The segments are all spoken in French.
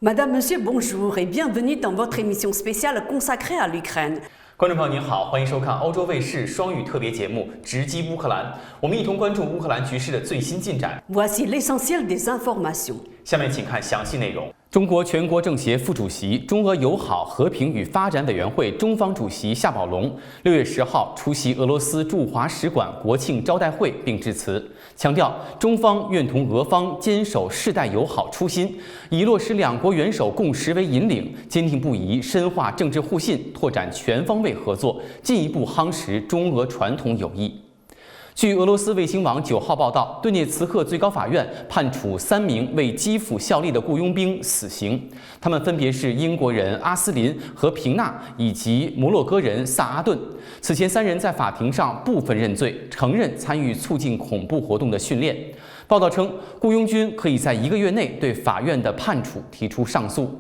Madame, Monsieur, bonjour et bienvenue dans votre émission spéciale consacrée à l'Ukraine. 观众朋友您好，欢迎收看欧洲卫视双语特别节目《直击乌克兰》，我们一同关注乌克兰局势的最新进展。Voici l'essentiel des informations. 下面请看详细内容。中国全国政协副主席、中俄友好和平与发展委员会中方主席夏宝龙6月10号出席俄罗斯驻华使馆国庆招待会并致辞，强调中方愿同俄方坚守世代友好初心，以落实两国元首共识为引领，坚定不移深化政治互信，拓展全方位合作，进一步夯实中俄传统友谊。据俄罗斯卫星网9号报道，顿涅茨克最高法院判处3名为基辅效力的雇佣兵死刑，他们分别是英国人阿斯林和平纳以及摩洛哥人萨阿顿。此前3人在法庭上部分认罪，承认参与促进恐怖活动的训练。报道称，雇佣军可以在1个月内对法院的判处提出上诉。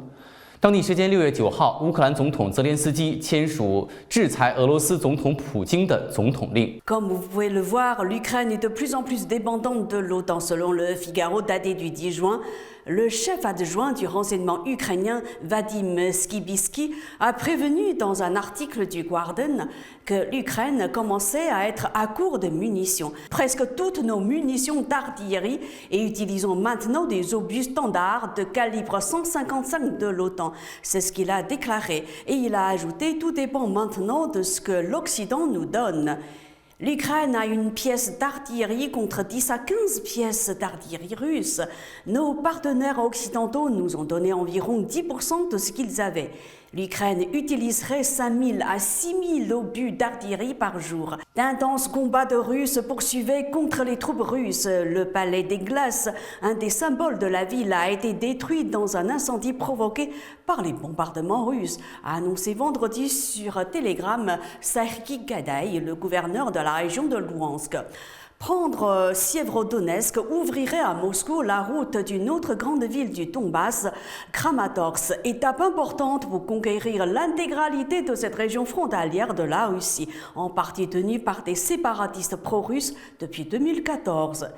当地时间6月9号，乌克兰总统泽连斯基签署制裁俄罗斯总统普京的总统令。Comme vous pouvez le voir, l'Ukraine est de plus en plus dépendante de l'OTAN. Selon le Figaro daté du 10 juin, le chef adjoint du renseignement ukrainien Vadim Skibisky a prévenu dans un article du Guardian que l'Ukraine commençait à être à court de munitions. Presque toutes nos munitions d'artillerie et utilisons maintenant des obus standards de calibre 155 de l'OTAN. C'est ce qu'il a déclaré et il a ajouté: tout dépend maintenant de ce que l'Occident nous donne. L'Ukraine a une pièce d'artillerie contre 10 à 15 pièces d'artillerie russe. Nos partenaires occidentaux nous ont donné environ 10% de ce qu'ils avaient. L'Ukraine utiliserait 5000 à 6000 obus d'artillerie par jour. D'intenses combats de Russes poursuivaient contre les troupes russes. Le palais des glaces, un des symboles de la ville, a été détruit dans un incendie provoqué par les bombardements russes, a annoncé vendredi sur Telegram Serhiy Gadaï, le gouverneur de la région de Louhansk. Prendre Sievrodonetsk ouvrirait à Moscou la route d'une autre grande ville du Donbass, Kramatorsk, étape importante pour conquérir l'intégralité de cette région frontalière de la Russie, en partie tenue par des séparatistes pro-russes depuis 2014.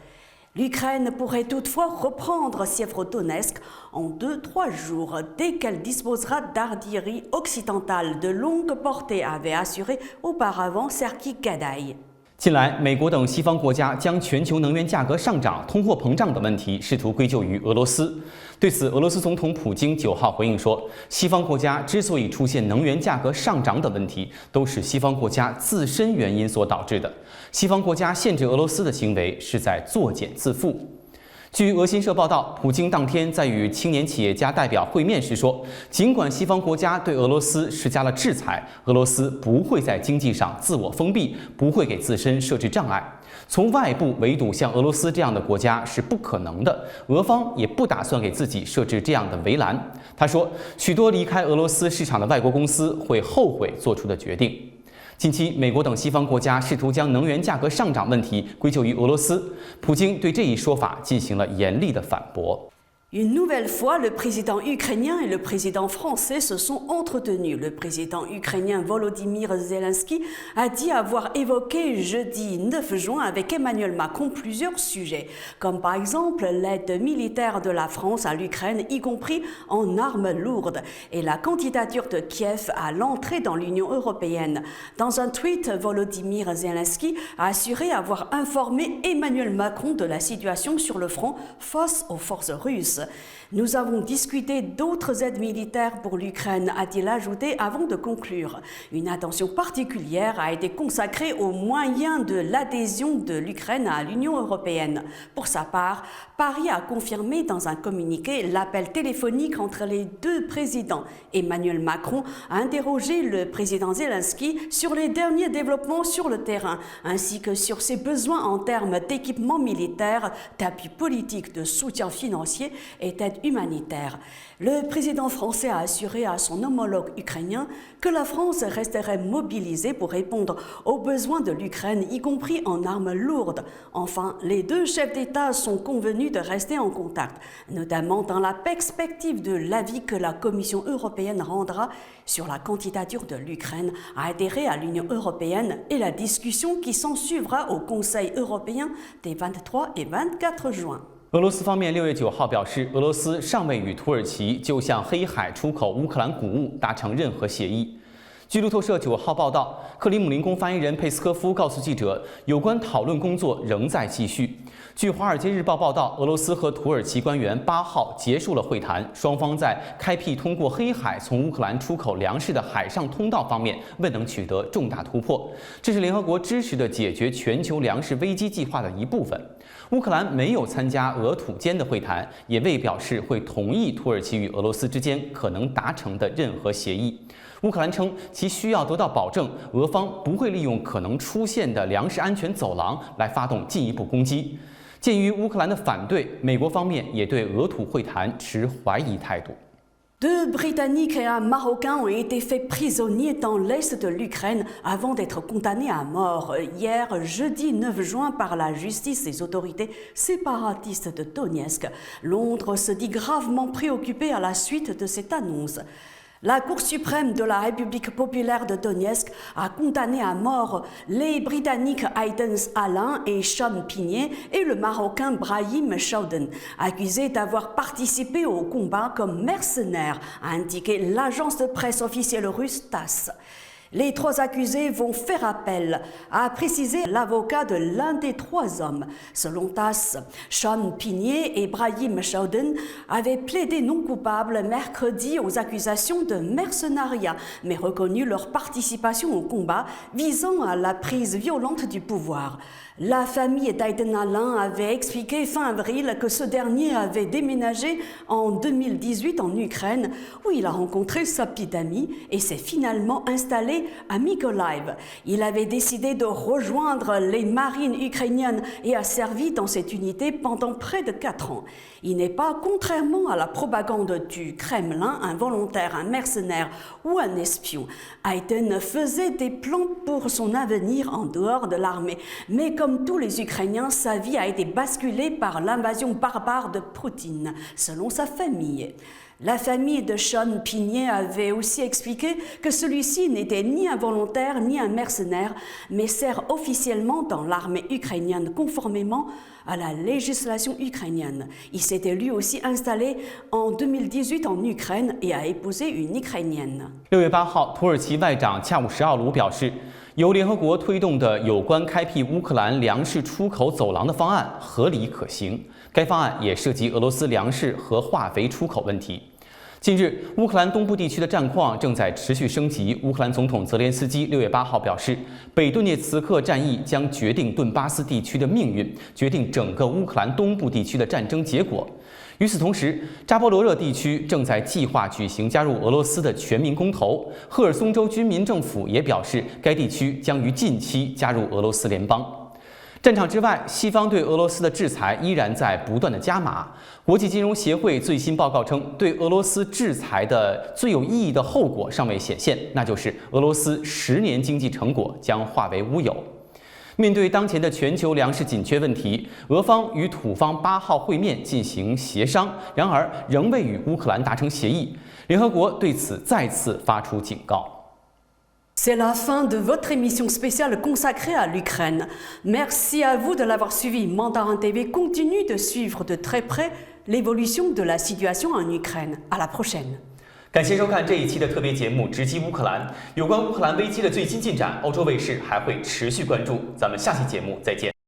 L'Ukraine pourrait toutefois reprendre Sievrodonetsk en 2-3 jours dès qu'elle disposera d'artillerie occidentale de longue portée, avait assuré auparavant Serhiy Gadaï. 近来，美国等西方国家将全球能源价格上涨、通货膨胀等问题试图归咎于俄罗斯。对此，俄罗斯总统普京9号回应说，西方国家之所以出现能源价格上涨等问题，都是西方国家自身原因所导致的。西方国家限制俄罗斯的行为是在作茧自缚。据俄新社报道，普京当天在与青年企业家代表会面时说，尽管西方国家对俄罗斯施加了制裁，俄罗斯不会在经济上自我封闭，不会给自身设置障碍。从外部围堵像俄罗斯这样的国家是不可能的，俄方也不打算给自己设置这样的围栏。他说，许多离开俄罗斯市场的外国公司会后悔做出的决定。近期，美国等西方国家试图将能源价格上涨问题归咎于俄罗斯，普京对这一说法进行了严厉的反驳。Une nouvelle fois, le président ukrainien et le président français se sont entretenus. Le président ukrainien Volodymyr Zelensky a dit avoir évoqué jeudi 9 juin avec Emmanuel Macron plusieurs sujets, comme par exemple l'aide militaire de la France à l'Ukraine, y compris en armes lourdes, et la candidature de Kiev à l'entrée dans l'Union européenne. Dans un tweet, Volodymyr Zelensky a assuré avoir informé Emmanuel Macron de la situation sur le front face aux forces russes. Nous avons discuté d'autres aides militaires pour l'Ukraine, a-t-il ajouté avant de conclure. Une attention particulière a été consacrée aux moyens de l'adhésion de l'Ukraine à l'Union européenne. Pour sa part, Paris a confirmé dans un communiqué l'appel téléphonique entre les deux présidents. Emmanuel Macron a interrogé le président Zelensky sur les derniers développements sur le terrain, ainsi que sur ses besoins en termes d'équipement militaire, d'appui politique, de soutien financier et d'aide humanitaire. Le président français a assuré à son homologue ukrainien que la France resterait mobilisée pour répondre aux besoins de l'Ukraine, y compris en armes lourdes. Enfin, les deux chefs d'État sont convenus de rester en contact, notamment dans la perspective de l'avis que la Commission européenne rendra sur la candidature de l'Ukraine à adhérer à l'Union européenne et la discussion qui s'ensuivra au Conseil européen des 23 et 24 juin. 俄罗斯方面6月9号表示，俄罗斯尚未与土耳其就向黑海出口乌克兰谷物达成任何协议。据路透社9号报道，克里姆林宫发言人佩斯科夫告诉记者，有关讨论工作仍在继续。据《华尔街日报》报道，俄罗斯和土耳其官员8号结束了会谈，双方在开辟通过黑海从乌克兰出口粮食的海上通道方面未能取得重大突破。这是联合国支持的解决全球粮食危机计划的一部分。乌克兰没有参加俄土间的会谈，也未表示会同意土耳其与俄罗斯之间可能达成的任何协议。乌克兰称，其需要得到保证，俄方不会利用可能出现的粮食安全走廊来发动进一步攻击。鉴于乌克兰的反对，美国方面也对俄土会谈持怀疑态度。Deux Britanniques et un Marocain ont été faits prisonniers dans l'est de l'Ukraine avant d'être condamnés à mort hier, jeudi 9 juin, par la justice et les autorités séparatistes de Donetsk. Londres se dit gravement préoccupé à la suite de cette annonce. La Cour suprême de la République populaire de Donetsk a condamné à mort les Britanniques Aiden Alain et Sean Pinier et le Marocain Brahim Chaouden, accusés d'avoir participé au combat comme mercenaires, a indiqué l'agence de presse officielle russe TASS. Les 3 accusés vont faire appel, a précisé l'avocat de l'un des 3 hommes. Selon TASS, Sean Pinier et Brahim Chaouden avaient plaidé non coupables mercredi aux accusations de mercenariat, mais reconnu leur participation au combat visant à la prise violente du pouvoir. La famille d'Aiden Alain avait expliqué fin avril que ce dernier avait déménagé en 2018 en Ukraine, où il a rencontré sa petite amie et s'est finalement installé à Mykolaiv. Il avait décidé de rejoindre les marines ukrainiennes et a servi dans cette unité pendant près de 4 ans. Il n'est pas, contrairement à la propagande du Kremlin, un volontaire, un mercenaire ou un espion. Aiden faisait des plans pour son avenir en dehors de l'armée, mais comme tous les Ukrainiens, sa vie a été basculée par l'invasion barbare de Poutine, selon sa famille. La famille de Sean Pinier avait aussi expliqué que celui-ci n'était ni un volontaire ni un mercenaire, mais sert officiellement dans l'armée ukrainienne conformément à la législation ukrainienne. Il s'était lui aussi installé en 2018 en Ukraine et a épousé une Ukrainienne. 6月8号，土耳其外长恰武什奥卢表示，由联合国推动的有关开辟乌克兰粮食出口走廊的方案合理可行。该方案也涉及俄罗斯粮食和化肥出口问题。近日，乌克兰东部地区的战况正在持续升级。乌克兰总统泽连斯基6月8号表示，北顿涅茨克战役将决定顿巴斯地区的命运，决定整个乌克兰东部地区的战争结果。与此同时，扎波罗热地区正在计划举行加入俄罗斯的全民公投。赫尔松州军民政府也表示，该地区将于近期加入俄罗斯联邦。战场之外，西方对俄罗斯的制裁依然在不断的加码。国际金融协会最新报告称，对俄罗斯制裁的最有意义的后果尚未显现，那就是俄罗斯10年经济成果将化为乌有。面对当前的全球粮食紧缺问题，俄方与土方8号会面进行协商，然而仍未与乌克兰达成协议。联合国对此再次发出警告。C'est la fin de votre émission spéciale consacrée à l'Ukraine. Merci à vous de l'avoir suivi. Mandarin TV continue de suivre de très près l'évolution de la situation en Ukraine. À la prochaine. 感谢收看这一期的特别节目《直击乌克兰》，有关乌克兰危机的最新进展，欧洲卫视还会持续关注。咱们下期节目再见。